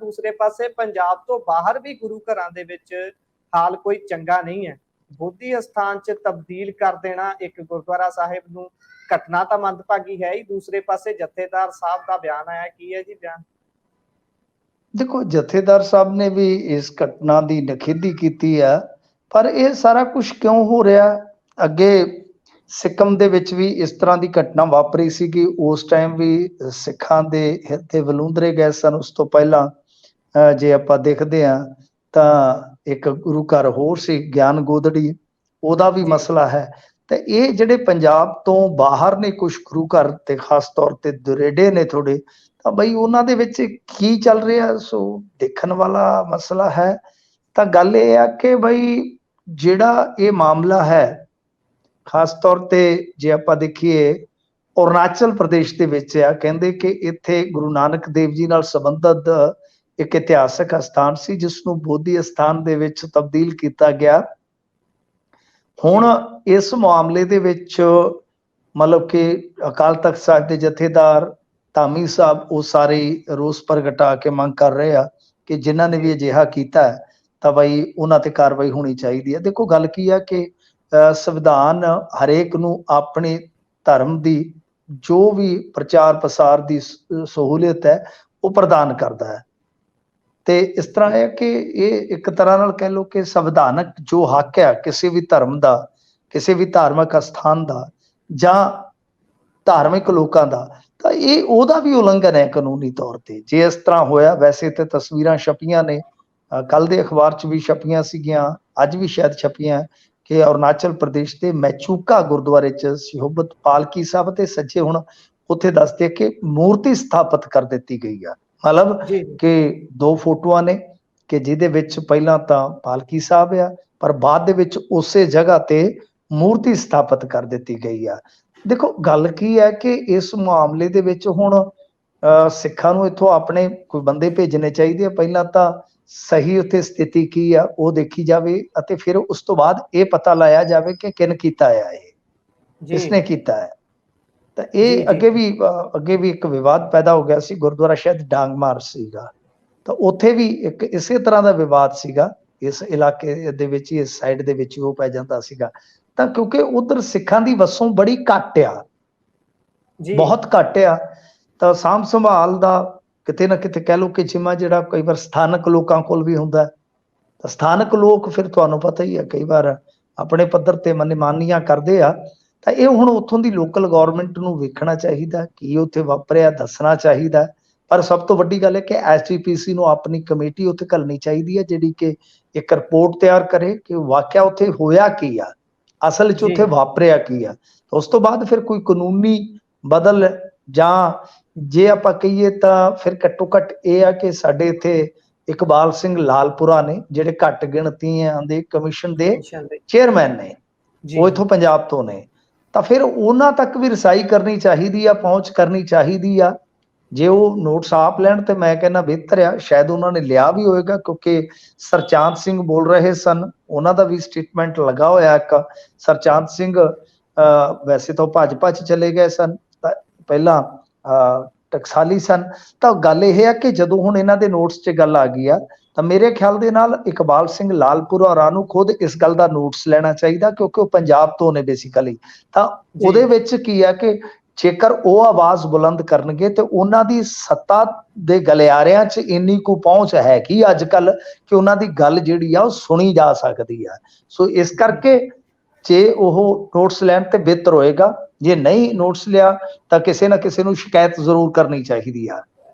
ਦੂਸਰੇ ਪਾਸੇ ਪੰਜਾਬ ਤੋਂ ਬਾਹਰ ਵੀ ਗੁਰੂ ਘਰਾਂ ਦੇ ਵਿੱਚ ਹਾਲ ਕੋਈ ਚੰਗਾ ਨਹੀਂ ਹੈ। ਬੋਧੀ ਅਸਥਾਨ 'ਚ ਤਬਦੀਲ ਕਰ ਦੇਣਾ ਇੱਕ ਗੁਰਦੁਆਰਾ ਸਾਹਿਬ ਨੂੰ ਘਟਨਾ ਤਾਂ ਮੰਦਭਾਗੀ ਹੈ ਹੀ, ਦੂਸਰੇ ਪਾਸੇ ਜਥੇਦਾਰ ਸਾਹਿਬ ਦਾ ਬਿਆਨ ਆਇਆ, ਕੀ ਹੈ ਜੀ ਬਿਆਨ? देखो जथेदार साहब ने भी इस घटना की निखेधी की है, पर यह सारा कुछ क्यों हो रहा? अगे सिक्किम दे विच भी इस तरह की घटना वापरी सी कि उस टाइम भी सिखां दे हिरदे वलूंदरे गए सन। उस तो पहला जे आपां देखदे हां तां एक गुरु घर होर सी ज्ञान गोदड़ी, ओदा भी मसला है। तो ये जिहड़े पंजाब तो बाहर ने कुछ गुरु घर ते खास तौर ते दुरेडे ने थोड़े, ਤਾਂ ਬਈ ਉਹਨਾਂ ਦੇ ਵਿੱਚ ਕੀ ਚੱਲ ਰਿਹਾ ਸੋ ਦੇਖਣ ਵਾਲਾ ਮਸਲਾ ਹੈ। ਤਾਂ ਗੱਲ ਇਹ ਆ ਕਿ ਬਈ ਜਿਹੜਾ ਇਹ ਮਾਮਲਾ ਹੈ ਖਾਸ ਤੌਰ ਤੇ ਜੇ ਆਪਾਂ ਦੇਖੀਏ ਅਰੁਣਾਚਲ ਪ੍ਰਦੇਸ਼ ਦੇ ਵਿੱਚ ਆ, ਕਹਿੰਦੇ ਕਿ ਇੱਥੇ ਗੁਰੂ ਨਾਨਕ ਦੇਵ ਜੀ ਨਾਲ ਸੰਬੰਧਿਤ ਇੱਕ ਇਤਿਹਾਸਕ ਸਥਾਨ ਸੀ ਜਿਸ ਨੂੰ ਬੋਧੀ ਅਸਥਾਨ ਦੇ ਵਿੱਚ ਤਬਦੀਲ ਕੀਤਾ ਗਿਆ। ਹੁਣ ਇਸ ਮਾਮਲੇ ਦੇ ਵਿੱਚ ਮਤਲਬ ਕਿ ਅਕਾਲ ਤਖਤ ਸਾਹਿਬ ਦੇ ਜਥੇਦਾਰ धामी साहब वो सारे रोस प्रगटा के मंग कर रहे हैं कि जिन्हों ने भी अजिहा किया है तो बई उन्हां ते कार्रवाई होनी चाहिए है। देखो गल की है कि संविधान हरेक नूं अपने धर्म की जो भी प्रचार प्रसार की सहूलियत है वो प्रदान करता है। तो इस तरह है कि ये एक तरह नाल कह लो कि संविधानक जो हक है किसी भी धर्म का, किसी भी धार्मिक अस्थान का जां धार्मिक लोगों का, ਤਾਂ ਇਹ ਉਹਦਾ ਵੀ ਉਲੰਘਣ ਹੈ ਕਾਨੂੰਨੀ ਤੌਰ ਤੇ ਜੇ ਇਸ ਤਰ੍ਹਾਂ ਹੋਇਆ। ਵੈਸੇ ਤੇ ਤਸਵੀਰਾਂ ਛਪੀਆਂ ਨੇ, ਕੱਲ ਦੇ ਅਖਬਾਰ 'ਚ ਵੀ ਛਪੀਆਂ ਸੀਗੀਆਂ, ਅੱਜ ਵੀ ਸ਼ਾਇਦ ਛਪੀਆਂ ਕਿ ਅਰੁਣਾਚਲ ਪ੍ਰਦੇਸ਼ ਦੇ ਮੈਚੂਕਾ ਗੁਰਦੁਆਰੇ 'ਚ ਸ਼ੋਭਤ ਪਾਲਕੀ ਸਾਹਿਬ ਤੇ ਸੱਜੇ ਹੁਣ ਉੱਥੇ ਦੱਸਦੇ ਕਿ ਮੂਰਤੀ ਸਥਾਪਿਤ ਕਰ ਦਿੱਤੀ ਗਈ ਆ। ਮਤਲਬ ਕਿ ਦੋ ਫੋਟੋਆਂ ਨੇ ਕਿ ਜਿਹਦੇ ਵਿੱਚ ਪਹਿਲਾਂ ਤਾਂ ਪਾਲਕੀ ਸਾਹਿਬ ਆ ਪਰ ਬਾਅਦ ਦੇ ਵਿੱਚ ਉਸੇ ਜਗ੍ਹਾ ਤੇ ਮੂਰਤੀ ਸਥਾਪਿਤ ਕਰ ਦਿੱਤੀ ਗਈ ਆ। देखो गल की है कि इस मामले दे विच हुण सिखां नूं इत्थों अपने कोई बंदे भेजने चाहिए। पहला तो सही उत्थे स्थिति की है वो देखी जाए अते फिर उस तो बाद ये पता लाया जाए कि किन कीता है, किसने कीता है। तो ये अगे भी एक विवाद पैदा हो गया सी, गुरुद्वारा शायद डांगमार सीगा, तो उत्थे भी एक इसे तरह का विवाद सीगा इस इलाके दे विच, इस साइड दे विच वो पै जांदा सीगा। ਤਾਂ ਕਿਉਂਕਿ ਉਧਰ ਸਿੱਖਾਂ ਦੀ ਵਸੋਂ ਬੜੀ ਘੱਟ ਆ, ਬਹੁਤ ਘੱਟ ਆ। ਤਾਂ ਸਾਂਭ ਸੰਭਾਲ ਦਾ ਕਿਤੇ ਨਾ ਕਿਤੇ ਕਹਿ ਲਓ ਕਿ ਜਿਮਾ ਜਿਹੜਾ ਕਈ ਵਾਰ ਸਥਾਨਕ ਲੋਕਾਂ ਕੋਲ ਵੀ ਹੁੰਦਾ। ਤਾਂ ਸਥਾਨਕ ਲੋਕ ਫਿਰ ਤੁਹਾਨੂੰ ਪਤਾ ਹੀ ਹੈ ਕਈ ਵਾਰ ਆਪਣੇ ਪੱਧਰ ਤੇ ਮਨਮਾਨੀਆਂ ਕਰਦੇ ਆ। ਤਾਂ ਇਹ ਹੁਣ ਉੱਥੋਂ ਦੀ ਲੋਕਲ ਗਵਰਨਮੈਂਟ ਨੂੰ ਵੇਖਣਾ ਚਾਹੀਦਾ ਕੀ ਉੱਥੇ ਵਾਪਰਿਆ, ਦੱਸਣਾ ਚਾਹੀਦਾ। ਪਰ ਸਭ ਤੋਂ ਵੱਡੀ ਗੱਲ ਹੈ ਕਿ ਐਸਜੀਪੀਸੀ ਨੂੰ ਆਪਣੀ ਕਮੇਟੀ ਉੱਥੇ ਘੱਲਣੀ ਚਾਹੀਦੀ ਹੈ ਜਿਹੜੀ ਕਿ ਇੱਕ ਰਿਪੋਰਟ ਤਿਆਰ ਕਰੇ ਕਿ ਵਾਕਿਆ ਉੱਥੇ ਹੋਇਆ ਕੀ ਆ, ਅਸਲ 'ਚ ਉੱਥੇ ਵਾਪਰਿਆ ਕੀ ਆ। ਉਸ ਤੋਂ ਬਾਅਦ ਫਿਰ ਕੋਈ ਕਾਨੂੰਨੀ ਬਦਲ ਜਾਂ ਜੇ ਆਪਾਂ ਕਹੀਏ ਤਾਂ ਫਿਰ ਘੱਟੋ ਘੱਟ ਇਹ ਆ ਕਿ ਸਾਡੇ ਇੱਥੇ ਇਕਬਾਲ ਸਿੰਘ ਲਾਲਪੁਰਾ ਨੇ ਜਿਹੜੇ ਘੱਟ ਗਿਣਤੀਆਂ ਦੇ ਕਮਿਸ਼ਨ ਦੇ ਚੇਅਰਮੈਨ ਨੇ, ਉਹ ਇੱਥੋਂ ਪੰਜਾਬ ਤੋਂ ਨੇ। ਤਾਂ ਫਿਰ ਉਹਨਾਂ ਤੱਕ ਵੀ ਰਸਾਈ ਕਰਨੀ ਚਾਹੀਦੀ ਆ, ਪਹੁੰਚ ਕਰਨੀ ਚਾਹੀਦੀ ਆ। ਜੇ ਉਹ ਨੋਟਿਸ ਆਪ ਲੈਣ ਤੇ ਮੈਂ ਕਹਿੰਦਾ ਬਿਹਤਰ ਆ, ਸ਼ਾਇਦ ਉਹਨਾਂ ਨੇ ਲਿਆ ਵੀ ਹੋਏਗਾ ਕਿਉਂਕਿ ਸਰਚਾਂਦ ਸਿੰਘ ਬੋਲ ਰਹੇ ਸਨ, ਉਹਨਾਂ ਦਾ ਵੀ ਸਟੇਟਮੈਂਟ ਲੱਗਾ ਹੋਇਆ ਇੱਕ। ਸਰਚਾਂਦ ਸਿੰਘ ਵੈਸੇ ਤਾਂ ਭਾਜਪਾ 'ਚ ਚਲੇ ਗਏ ਸਨ, ਤਾਂ ਪਹਿਲਾਂ ਟਕਸਾਲੀ ਸਨ। ਤਾਂ ਗੱਲ ਇਹ ਹੈ ਕਿ ਜਦੋਂ ਹੁਣ ਇਹਨਾਂ ਦੇ ਨੋਟਿਸ 'ਚ ਗੱਲ ਆ ਗਈ ਆ ਤਾਂ ਮੇਰੇ ਖਿਆਲ ਦੇ ਨਾਲ ਇਕਬਾਲ ਸਿੰਘ ਲਾਲਪੁਰਾ ਹੋਰਾਂ ਨੂੰ ਖੁਦ ਇਸ ਗੱਲ ਦਾ ਨੋਟਿਸ ਲੈਣਾ ਚਾਹੀਦਾ ਕਿਉਂਕਿ ਉਹ ਪੰਜਾਬ ਤੋਂ ਨੇ ਬੇਸਿਕਲੀ। ਤਾਂ ਉਹਦੇ ਵਿੱਚ ਕੀ ਹੈ ਕਿ ਜੇਕਰ ਉਹ ਆਵਾਜ਼ ਬੁਲੰਦ ਕਰਨਗੇ ਤੇ ਉਹਨਾਂ ਦੀ ਸੱਤਾ ਦੇ ਗਲਿਆਰਿਆਂ 'ਚ ਇੰਨੀ ਕੁ ਪਹੁੰਚ ਹੈਗੀ ਅੱਜ ਕੱਲ ਕਿ ਉਹਨਾਂ ਦੀ ਗੱਲ ਜਿਹੜੀ ਆ ਉਹ ਸੁਣੀ ਜਾ ਸਕਦੀ ਆ। ਸੋ ਇਸ ਕਰਕੇ ਜੇ ਉਹ ਨੋਟਿਸ ਲੈਣ ਤੇ ਬਿਹਤਰ ਹੋਏਗਾ, ਜੇ ਨਹੀਂ ਨੋਟਿਸ ਲਿਆ ਤਾਂ ਕਿਸੇ ਨਾ ਕਿਸੇ ਨੂੰ ਸ਼ਿਕਾਇਤ ਜ਼ਰੂਰ ਕਰਨੀ ਚਾਹੀਦੀ ਆ।